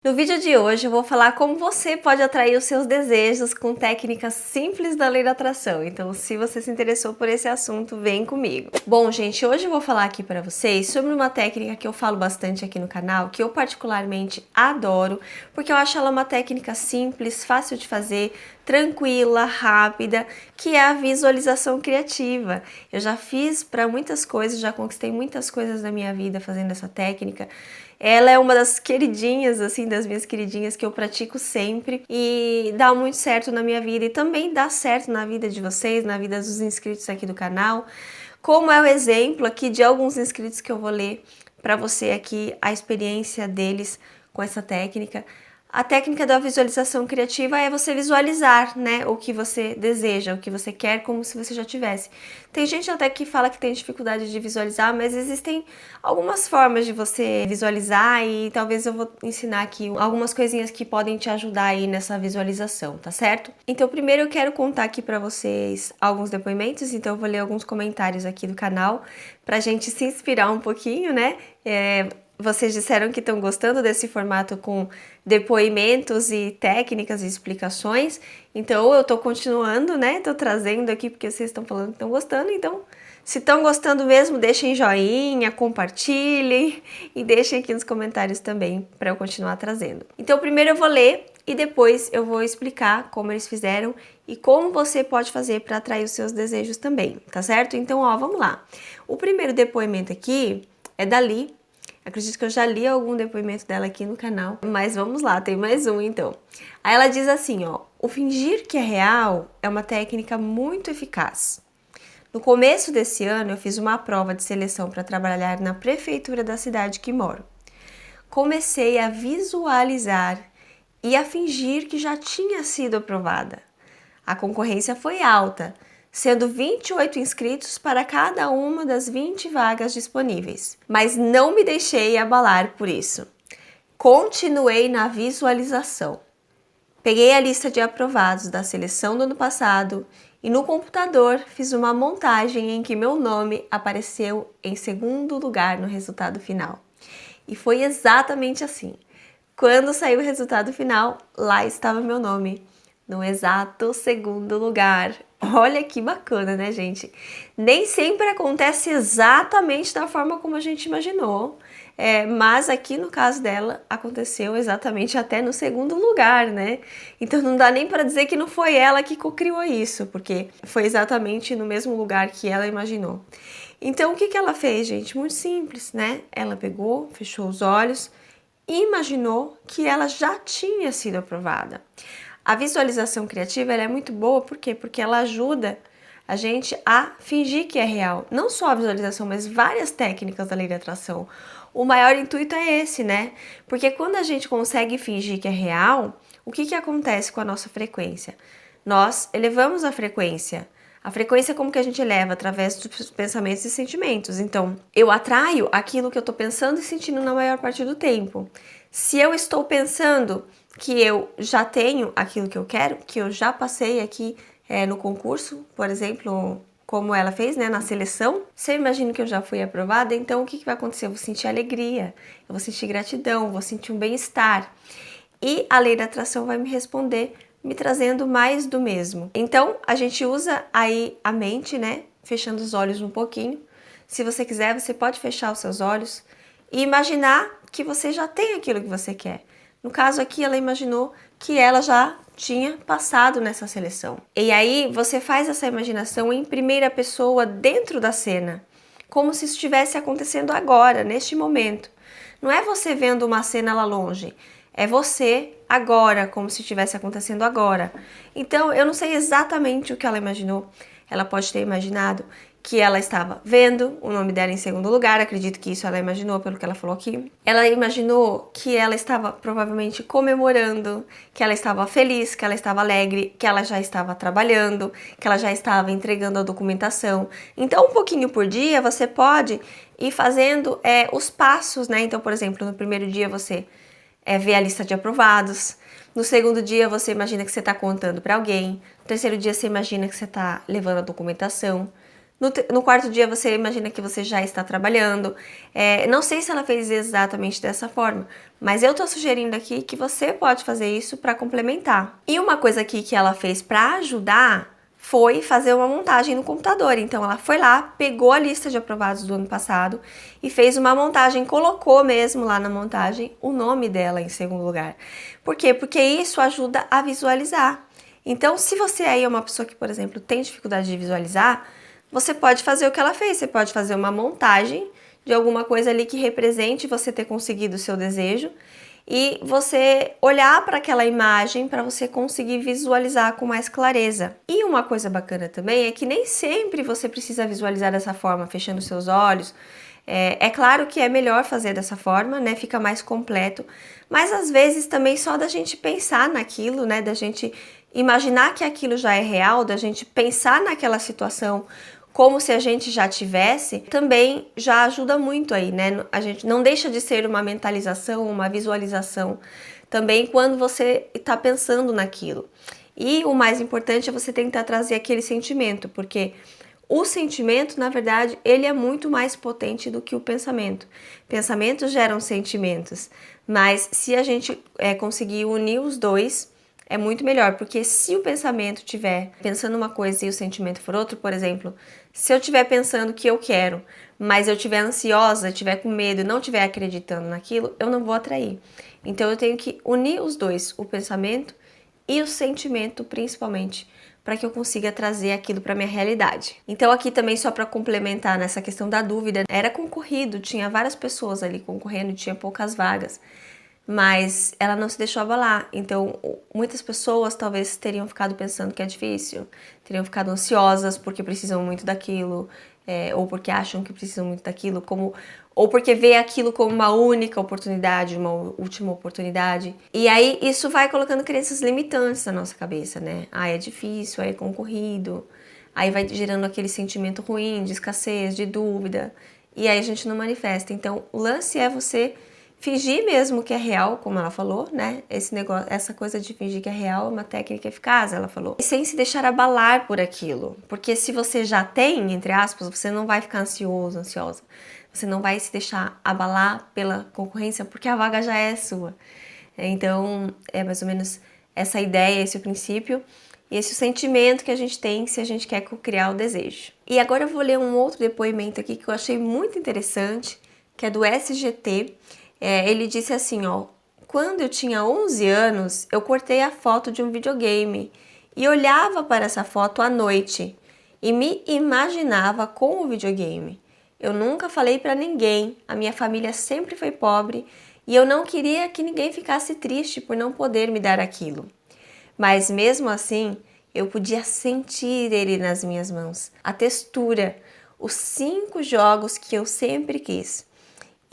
No vídeo de hoje eu vou falar como você pode atrair os seus desejos com técnicas simples da lei da atração. Então, se você se interessou por esse assunto, vem comigo. Bom, gente, hoje eu vou falar aqui para vocês sobre uma técnica que eu falo bastante aqui no canal, que eu particularmente adoro, porque eu acho ela uma técnica simples, fácil de fazer, tranquila, rápida, que é a visualização criativa. Eu já fiz para muitas coisas, já conquistei muitas coisas da minha vida fazendo essa técnica. Ela é uma das queridinhas, assim, das minhas queridinhas que eu pratico sempre e dá muito certo na minha vida e também dá certo na vida de vocês, na vida dos inscritos aqui do canal. Como é o exemplo aqui de alguns inscritos que eu vou ler para você aqui a experiência deles com essa técnica. A técnica da visualização criativa é você visualizar, né, o que você deseja, o que você quer, como se você já tivesse. Tem gente até que fala que tem dificuldade de visualizar, mas existem algumas formas de você visualizar e talvez eu vou ensinar aqui algumas coisinhas que podem te ajudar aí nessa visualização, tá certo? Então, primeiro eu quero contar aqui para vocês alguns depoimentos, então eu vou ler alguns comentários aqui do canal pra gente se inspirar um pouquinho, né? Vocês disseram que estão gostando desse formato com depoimentos e técnicas e explicações, então eu tô continuando, né? Tô trazendo aqui porque vocês estão falando que estão gostando, então se estão gostando mesmo, deixem joinha, compartilhem e deixem aqui nos comentários também para eu continuar trazendo. Então primeiro eu vou ler e depois eu vou explicar como eles fizeram e como você pode fazer para atrair os seus desejos também, tá certo? Então, ó, vamos lá. O primeiro depoimento aqui é da Li. Acredito que eu já li algum depoimento dela aqui no canal, mas vamos lá, tem mais um então. Aí ela diz assim, ó: o fingir que é real é uma técnica muito eficaz. No começo desse ano, eu fiz uma prova de seleção para trabalhar na prefeitura da cidade que moro. Comecei a visualizar e a fingir que já tinha sido aprovada. A concorrência foi alta, sendo 28 inscritos para cada uma das 20 vagas disponíveis. Mas não me deixei abalar por isso. Continuei na visualização. Peguei a lista de aprovados da seleção do ano passado e no computador fiz uma montagem em que meu nome apareceu em segundo lugar no resultado final. E foi exatamente assim. Quando saiu o resultado final, lá estava meu nome, no exato segundo lugar. Olha que bacana, né, gente? Nem sempre acontece exatamente da forma como a gente imaginou, mas aqui no caso dela aconteceu exatamente até no segundo lugar, né? Então não dá nem para dizer que não foi ela que co-criou isso, porque foi exatamente no mesmo lugar que ela imaginou. Então o que ela fez, gente? Muito simples, né? Ela pegou, fechou os olhos e imaginou que ela já tinha sido aprovada. A visualização criativa ela é muito boa, por quê? Porque ela ajuda a gente a fingir que é real. Não só a visualização, mas várias técnicas da lei da atração. O maior intuito é esse, né? Porque quando a gente consegue fingir que é real, o que acontece com a nossa frequência? Nós elevamos a frequência. A frequência como que a gente eleva? Através dos pensamentos e sentimentos. Então, eu atraio aquilo que eu estou pensando e sentindo na maior parte do tempo. Se eu estou pensando que eu já tenho aquilo que eu quero, que eu já passei aqui no concurso, por exemplo, como ela fez, né, na seleção, se eu imagino que eu já fui aprovada, então o que vai acontecer? Eu vou sentir alegria, eu vou sentir gratidão, vou sentir um bem-estar. E a lei da atração vai me responder, me trazendo mais do mesmo. Então, a gente usa aí a mente, né, fechando os olhos um pouquinho. Se você quiser, você pode fechar os seus olhos e imaginar que você já tem aquilo que você quer. No caso aqui, ela imaginou que ela já tinha passado nessa seleção. E aí, você faz essa imaginação em primeira pessoa dentro da cena, como se estivesse acontecendo agora, neste momento. Não é você vendo uma cena lá longe, é você agora, como se estivesse acontecendo agora. Então, eu não sei exatamente o que ela imaginou. Ela pode ter imaginado que ela estava vendo o nome dela em segundo lugar, acredito que isso ela imaginou pelo que ela falou aqui. Ela imaginou que ela estava provavelmente comemorando, que ela estava feliz, que ela estava alegre, que ela já estava trabalhando, que ela já estava entregando a documentação. Então, um pouquinho por dia, você pode ir fazendo os passos, né? Então, por exemplo, no primeiro dia você vê a lista de aprovados. No segundo dia, você imagina que você está contando para alguém. No terceiro dia, você imagina que você está levando a documentação. No quarto dia você imagina que você já está trabalhando. Não sei se ela fez exatamente dessa forma, mas eu tô sugerindo aqui que você pode fazer isso para complementar. E uma coisa aqui que ela fez para ajudar foi fazer uma montagem no computador. Então ela foi lá, pegou a lista de aprovados do ano passado e fez uma montagem, colocou mesmo lá na montagem o nome dela em segundo lugar. Por quê? Porque isso ajuda a visualizar. Então, se você aí é uma pessoa que, por exemplo, tem dificuldade de visualizar, você pode fazer o que ela fez, você pode fazer uma montagem de alguma coisa ali que represente você ter conseguido o seu desejo e você olhar para aquela imagem para você conseguir visualizar com mais clareza. E uma coisa bacana também é que nem sempre você precisa visualizar dessa forma, fechando seus olhos. É claro que é melhor fazer dessa forma, né? Fica mais completo, mas às vezes também só da gente pensar naquilo, né? Da gente imaginar que aquilo já é real, da gente pensar naquela situação como se a gente já tivesse, também já ajuda muito aí, né? A gente não deixa de ser uma mentalização, uma visualização também quando você está pensando naquilo. E o mais importante é você tentar trazer aquele sentimento, porque o sentimento, na verdade, ele é muito mais potente do que o pensamento. Pensamentos geram sentimentos, mas se a gente conseguir unir os dois, é muito melhor, porque se o pensamento estiver pensando uma coisa e o sentimento for outro, por exemplo, se eu estiver pensando que eu quero, mas eu estiver ansiosa, estiver com medo e não estiver acreditando naquilo, eu não vou atrair. Então eu tenho que unir os dois, o pensamento e o sentimento, principalmente, para que eu consiga trazer aquilo para minha realidade. Então aqui também só para complementar nessa questão da dúvida, era concorrido, tinha várias pessoas ali concorrendo, tinha poucas vagas, mas ela não se deixou abalar. Então muitas pessoas talvez teriam ficado pensando que é difícil, teriam ficado ansiosas porque precisam muito daquilo, ou porque acham que precisam muito daquilo, ou porque vê aquilo como uma única oportunidade, uma última oportunidade. E aí isso vai colocando crenças limitantes na nossa cabeça, né? É difícil, é concorrido. Aí vai gerando aquele sentimento ruim de escassez, de dúvida. E aí a gente não manifesta. Então o lance é você fingir mesmo que é real, como ela falou, né? Essa coisa de fingir que é real é uma técnica eficaz, ela falou. E sem se deixar abalar por aquilo. Porque se você já tem, entre aspas, você não vai ficar ansioso, ansiosa. Você não vai se deixar abalar pela concorrência, porque a vaga já é sua. Então, é mais ou menos essa ideia, esse é o princípio. E esse é o sentimento que a gente tem se a gente quer criar o desejo. E agora eu vou ler um outro depoimento aqui que eu achei muito interessante, que é do SGT. Ele disse assim, ó: quando eu tinha 11 anos, eu cortei a foto de um videogame e olhava para essa foto à noite e me imaginava com o videogame. Eu nunca falei para ninguém, a minha família sempre foi pobre e eu não queria que ninguém ficasse triste por não poder me dar aquilo. Mas mesmo assim, eu podia sentir ele nas minhas mãos, a textura, os 5 jogos que eu sempre quis.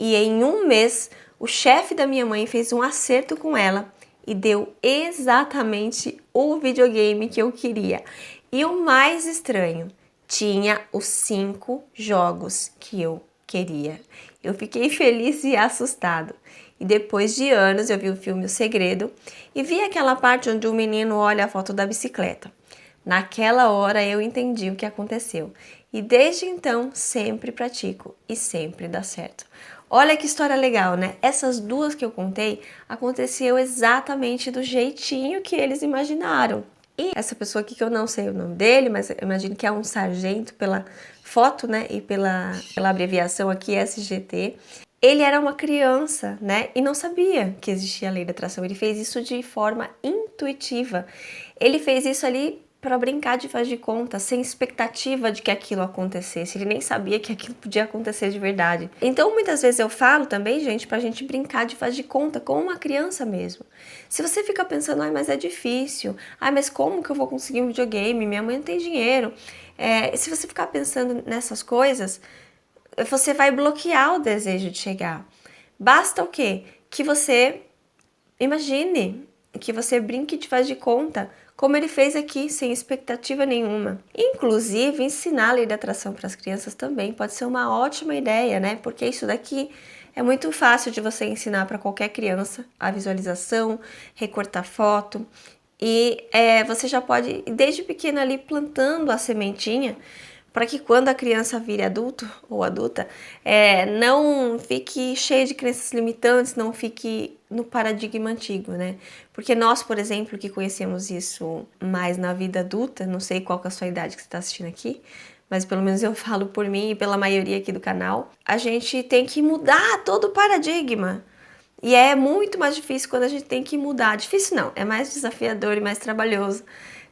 E em um mês, o chefe da minha mãe fez um acerto com ela e deu exatamente o videogame que eu queria. E o mais estranho, tinha os 5 jogos que eu queria. Eu fiquei feliz e assustado. E depois de anos eu vi o filme O Segredo e vi aquela parte onde o menino olha a foto da bicicleta. Naquela hora eu entendi o que aconteceu. E desde então sempre pratico e sempre dá certo. Olha que história legal, né? Essas duas que eu contei aconteceu exatamente do jeitinho que eles imaginaram. E essa pessoa aqui, que eu não sei o nome dele, mas eu imagino que é um sargento pela foto, né? E pela abreviação aqui, SGT. Ele era uma criança, né? E não sabia que existia a lei da atração. Ele fez isso de forma intuitiva. Ele fez isso ali para brincar de faz de conta, sem expectativa de que aquilo acontecesse. Ele nem sabia que aquilo podia acontecer de verdade. Então, muitas vezes eu falo também, gente, pra gente brincar de faz de conta, com uma criança mesmo. Se você fica pensando, mas é difícil, mas como que eu vou conseguir um videogame? Minha mãe não tem dinheiro. Se você ficar pensando nessas coisas, você vai bloquear o desejo de chegar. Basta o quê? Que você imagine, que você brinque de faz de conta, como ele fez aqui, sem expectativa nenhuma. Inclusive, ensinar a lei da atração para as crianças também pode ser uma ótima ideia, né? Porque isso daqui é muito fácil de você ensinar para qualquer criança, a visualização, recortar foto. E você já pode, desde pequena ali, plantando a sementinha, para que quando a criança vire adulto ou adulta, não fique cheio de crenças limitantes, não fique no paradigma antigo, né? Porque nós, por exemplo, que conhecemos isso mais na vida adulta, não sei qual que é a sua idade que você está assistindo aqui, mas pelo menos eu falo por mim e pela maioria aqui do canal, a gente tem que mudar todo o paradigma. E é muito mais difícil quando a gente tem que mudar. Difícil não, é mais desafiador e mais trabalhoso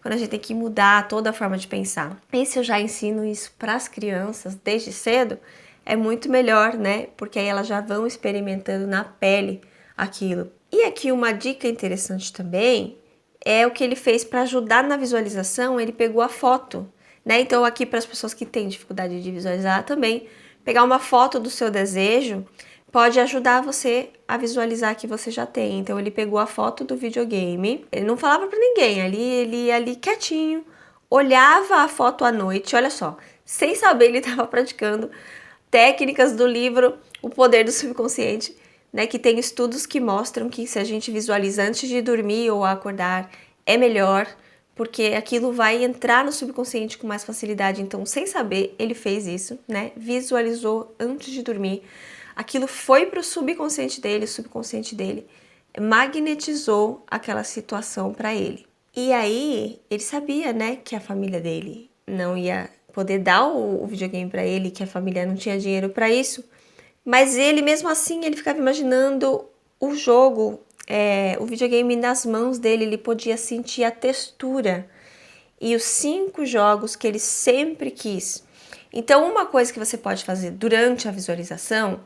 quando a gente tem que mudar toda a forma de pensar. E se eu já ensino isso para as crianças desde cedo, é muito melhor, né? Porque aí elas já vão experimentando na pele aquilo. E aqui uma dica interessante também é o que ele fez para ajudar na visualização, ele pegou a foto, né? Então aqui para as pessoas que têm dificuldade de visualizar também, pegar uma foto do seu desejo pode ajudar você a visualizar que você já tem. Então ele pegou a foto do videogame, ele não falava para ninguém, ele ia ali quietinho, olhava a foto à noite, olha só, sem saber ele estava praticando técnicas do livro O Poder do Subconsciente, né, que tem estudos que mostram que se a gente visualiza antes de dormir ou acordar, é melhor, porque aquilo vai entrar no subconsciente com mais facilidade. Então, sem saber, ele fez isso, né? Visualizou antes de dormir. Aquilo foi para o subconsciente dele, o subconsciente dele magnetizou aquela situação para ele. E aí, ele sabia, né, que a família dele não ia poder dar o videogame para ele, que a família não tinha dinheiro para isso. Mas ele, mesmo assim, ele ficava imaginando o jogo, o videogame nas mãos dele, ele podia sentir a textura e os 5 jogos que ele sempre quis. Então, uma coisa que você pode fazer durante a visualização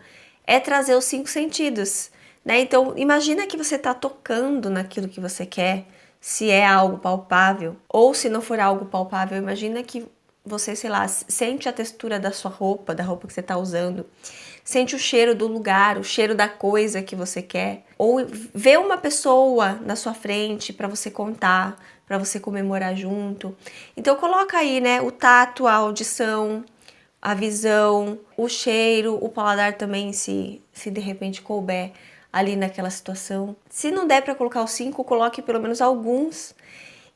é trazer os 5 sentidos, né? Então, imagina que você está tocando naquilo que você quer, se é algo palpável, ou se não for algo palpável, imagina que você, sei lá, sente a textura da sua roupa, da roupa que você está usando, sente o cheiro do lugar, o cheiro da coisa que você quer, ou vê uma pessoa na sua frente para você contar, para você comemorar junto. Então coloca aí, né, o tato, a audição, a visão, o cheiro, o paladar também, se de repente couber ali naquela situação. Se não der para colocar os 5, coloque pelo menos alguns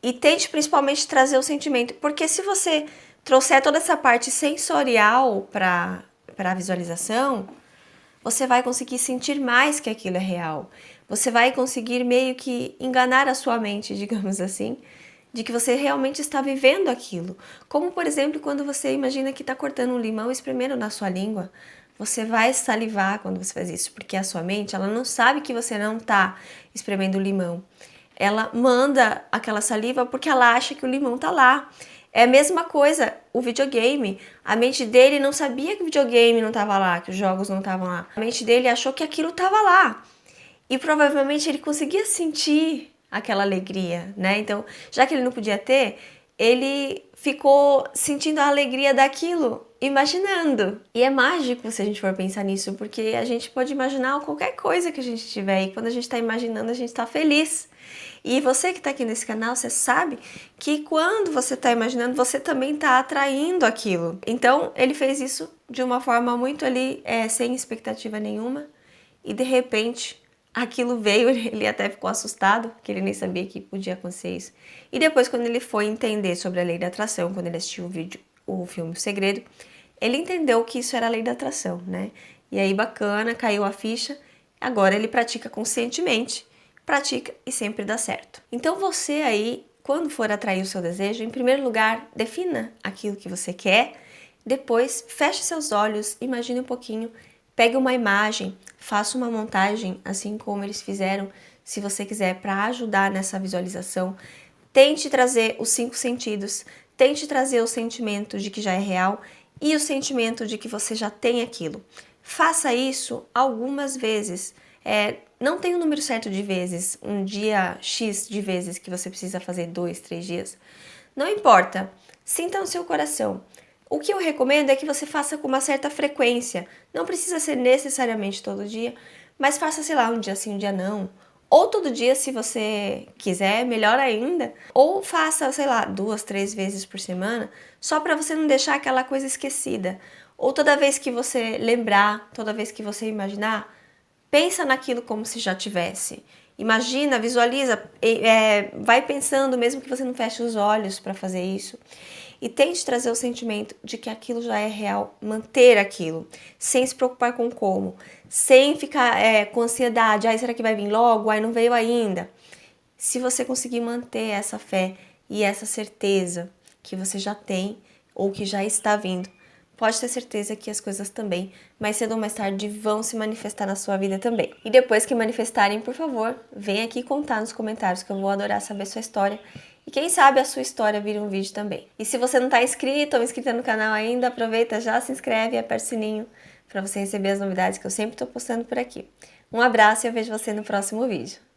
e tente principalmente trazer o sentimento, porque se você trouxer toda essa parte sensorial para a visualização, você vai conseguir sentir mais que aquilo é real. Você vai conseguir meio que enganar a sua mente, digamos assim, de que você realmente está vivendo aquilo. Como, por exemplo, quando você imagina que está cortando um limão e espremendo na sua língua. Você vai salivar quando você faz isso, porque a sua mente, ela não sabe que você não está espremendo o limão. Ela manda aquela saliva porque ela acha que o limão está lá. É a mesma coisa, o videogame. A mente dele não sabia que o videogame não estava lá, que os jogos não estavam lá. A mente dele achou que aquilo estava lá. E provavelmente ele conseguia sentir aquela alegria, né? Então, já que ele não podia ter, ele ficou sentindo a alegria daquilo, imaginando. E é mágico se a gente for pensar nisso, porque a gente pode imaginar qualquer coisa que a gente tiver. E quando a gente está imaginando, a gente está feliz. E você que está aqui nesse canal, você sabe que quando você está imaginando, você também está atraindo aquilo. Então, ele fez isso de uma forma muito ali, sem expectativa nenhuma. E de repente, aquilo veio, ele até ficou assustado, porque ele nem sabia que podia acontecer isso. E depois, quando ele foi entender sobre a lei da atração, quando ele assistiu o filme O Segredo, ele entendeu que isso era a lei da atração, né? E aí, bacana, caiu a ficha. Agora ele pratica conscientemente. Pratica e sempre dá certo. Então você aí, quando for atrair o seu desejo, em primeiro lugar, defina aquilo que você quer. Depois, feche seus olhos, imagine um pouquinho, pegue uma imagem, faça uma montagem, assim como eles fizeram, se você quiser, para ajudar nessa visualização. Tente trazer os 5 sentidos, tente trazer o sentimento de que já é real e o sentimento de que você já tem aquilo. Faça isso algumas vezes. Não tem um número certo de vezes, um dia X de vezes que você precisa fazer 2, 3 dias. Não importa, sinta no seu coração. O que eu recomendo é que você faça com uma certa frequência. Não precisa ser necessariamente todo dia, mas faça, sei lá, um dia sim, um dia não. Ou todo dia, se você quiser, melhor ainda. Ou faça, sei lá, 2, 3 vezes por semana, só para você não deixar aquela coisa esquecida. Ou toda vez que você lembrar, toda vez que você imaginar, pensa naquilo como se já tivesse. Imagina, visualiza, vai pensando mesmo que você não feche os olhos para fazer isso. e tente trazer o sentimento de que aquilo já é real, manter aquilo, sem se preocupar com como, sem ficar com ansiedade, ai, será que vai vir logo? Ai, não veio ainda. Se você conseguir manter essa fé e essa certeza que você já tem ou que já está vindo, pode ter certeza que as coisas também, mais cedo ou mais tarde, vão se manifestar na sua vida também. E depois que manifestarem, por favor, vem aqui contar nos comentários, que eu vou adorar saber sua história. E quem sabe a sua história vira um vídeo também. E se você não está inscrito ou inscrita no canal ainda, aproveita, já se inscreve e aperta o sininho para você receber as novidades que eu sempre estou postando por aqui. Um abraço e eu vejo você no próximo vídeo.